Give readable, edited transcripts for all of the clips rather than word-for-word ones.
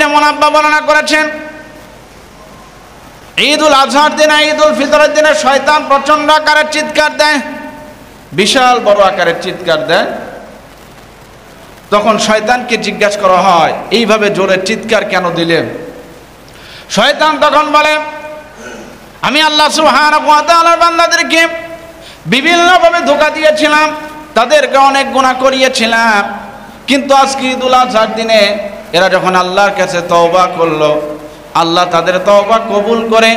ইবনে মুনাব্বা বর্ণনা করেছেন, ঈদুল আজহার দিনে, ঈদুল ফিতরের দিনে শয়তান প্রচন্ড আকারের চিৎকার দেয়, বিশাল বড় আকারের চিৎকার দেয়। তখন শয়তানকে জিজ্ঞাসা করা হয়, এইভাবে জোরে চিৎকার কেন দিলে? শয়তান তখন বলে, আমি আল্লাহ সুবহানাহু ওয়া তাআলার বান্দাদেরকে বিভিন্নভাবে ধোঁকা দিয়েছিলাম, তাদেরকে অনেক গুনাহ করিয়েছিলাম, কিন্তু আজকে ঈদুল আজহার দিনে এরা যখন আল্লাহর কাছে তওবা করলো, আল্লাহ তাদের তওবা কবুল করে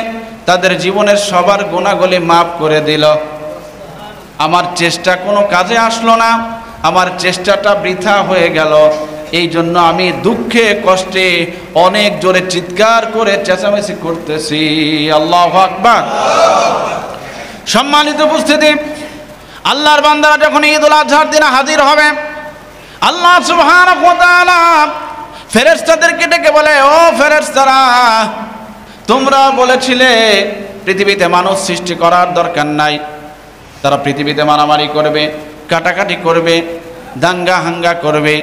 তাদের জীবনের সবার গুনাহগুলি মাফ করে দিল। আমার চেষ্টা কোনো কাজে আসলো না, আমার চেষ্টাটা বৃথা হয়ে গেল। এই জন্য আমি দুঃখে কষ্টে অনেক জোরে চিৎকার করে চেঁচামেচি করতেছি। আল্লাহু আকবার। সম্মানিত উপস্থিতি, আল্লাহর বান্দারা যখন ঈদুল আজহার দিনে হাজির হবে, আল্লাহ সুবহানাহু ওয়া তাআলা ফেরেশতাদেরকে ডেকে বলে, ও ফেরেশতারা, তোমরা বলেছিলে পৃথিবীতে মানুষ সৃষ্টি করার দরকার নাই, তারা পৃথিবীতে মারামারি করবে, কাটাকাটি করবে, দাঙ্গা হাঙ্গা করবে।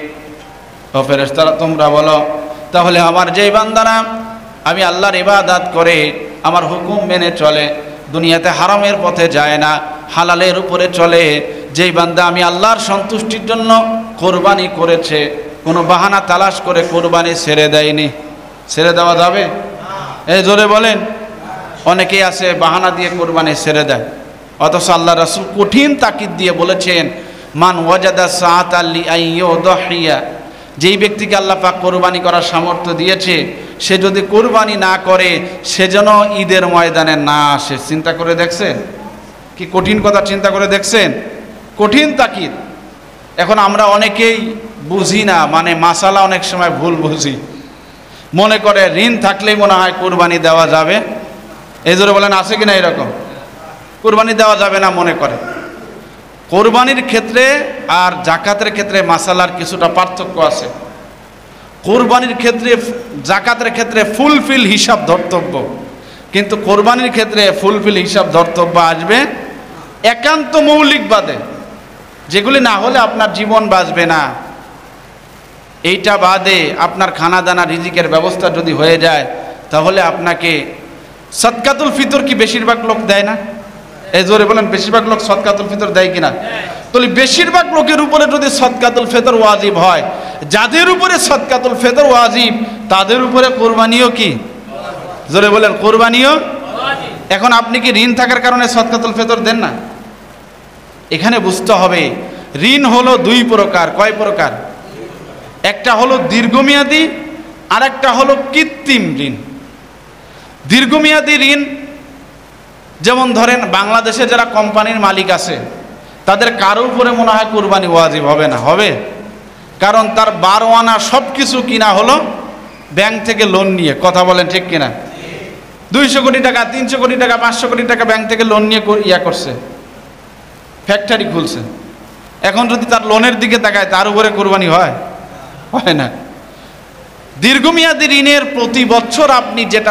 ও ফেরেশতারা, তোমরা বলো তাহলে আমার যেই বান্দারা আমি আল্লাহর ইবাদত করে আমার হুকুম মেনে চলে, দুনিয়াতে হারামের পথে যায় না, হালালের উপরে চলে, যেই বান্দা আমি আল্লাহর সন্তুষ্টির জন্য কোরবানি করেছে, কোনো বাহানা তালাশ করে কোরবানি ছেড়ে দেয়নি, ছেড়ে দেওয়া যাবে? এই জোরে বলেন। অনেকেই আছে বাহানা দিয়ে কোরবানি ছেড়ে দেয়, অথচ আল্লাহ রাসূল কঠিন তাকিদ দিয়ে বলেছেন, মান ওয়াজাদা সাআতাল লিআইয়ুদহিয়া, যেই ব্যক্তিকে আল্লাহ পাক কোরবানি করার সামর্থ্য দিয়েছে, সে যদি কোরবানি না করে সে যেন ঈদের ময়দানে না আসে। চিন্তা করে দেখছেন কি কঠিন কথা? চিন্তা করে দেখছেন? কঠিন তাকিদ। এখন আমরা অনেকেই বুঝি না, মানে মাসালা অনেক সময় ভুল বুঝি, মনে করে ঋণ থাকলেই মনে হয় কোরবানি দেওয়া যাবে। এই জন্য বলেন, আছে কিনা এরকম? কোরবানি দেওয়া যাবে না মনে করে। কোরবানির ক্ষেত্রে আর জাকাতের ক্ষেত্রে মাসালার কিছুটা পার্থক্য আছে। কোরবানির ক্ষেত্রে, জাকাতের ক্ষেত্রে ফুলফিল হিসাব ধর্তব্য, কিন্তু কোরবানির ক্ষেত্রে ফুলফিল হিসাব ধর্তব্য আসবে একান্ত মৌলিক বাদে, যেগুলি না হলে আপনার জীবন বাঁচবে না। এইটা বাদে আপনার খানা দানা রিজিকের ব্যবস্থা যদি হয়ে যায়, তাহলে আপনাকে সদকাতুল ফিতর কি বেশিরভাগ লোক দেয় না? এই জোরে বলেন, বেশিরভাগ লোক সদকাতুল ফিতর দেয় কিনা? তাহলে বেশিরভাগ লোকের উপরে যদি সদকাতুল ফিতর ওয়াজিব হয়, যাদের উপরে সদকাতুল ফিতর ওয়াজিব তাদের উপরে কোরবানিও কি? জোরে বলেন, কোরবানিও। এখন আপনি কি ঋণ থাকার কারণে সদকাতুল ফিতর দেন না? এখানে বুঝতে হবে ঋণ হলো দুই প্রকার। কয় প্রকার? একটা হলো দীর্ঘমেয়াদী, আর একটা হলো কৃত্রিম ঋণ। দীর্ঘমেয়াদী ঋণ যেমন ধরেন বাংলাদেশে যারা কোম্পানির মালিক আছে, তাদের কারো উপরে মনে হয় কুরবানি ওয়াজিব হবে না? হবে, কারণ তার 12 আনা সব কিছু কিনা হলো ব্যাংক থেকে লোন নিয়ে। কথা বলেন ঠিক কিনা? 200 কোটি টাকা, 300 কোটি টাকা, 500 কোটি টাকা ব্যাংক থেকে লোন নিয়ে করছে, ফ্যাক্টরি খুলছে। এখন যদি তার লোনের দিকে তাকায়, তার উপরে কোরবানি হয়? হয় না। দীর্ঘমেয়াদী ঋণের প্রতি বছর আপনি যেটা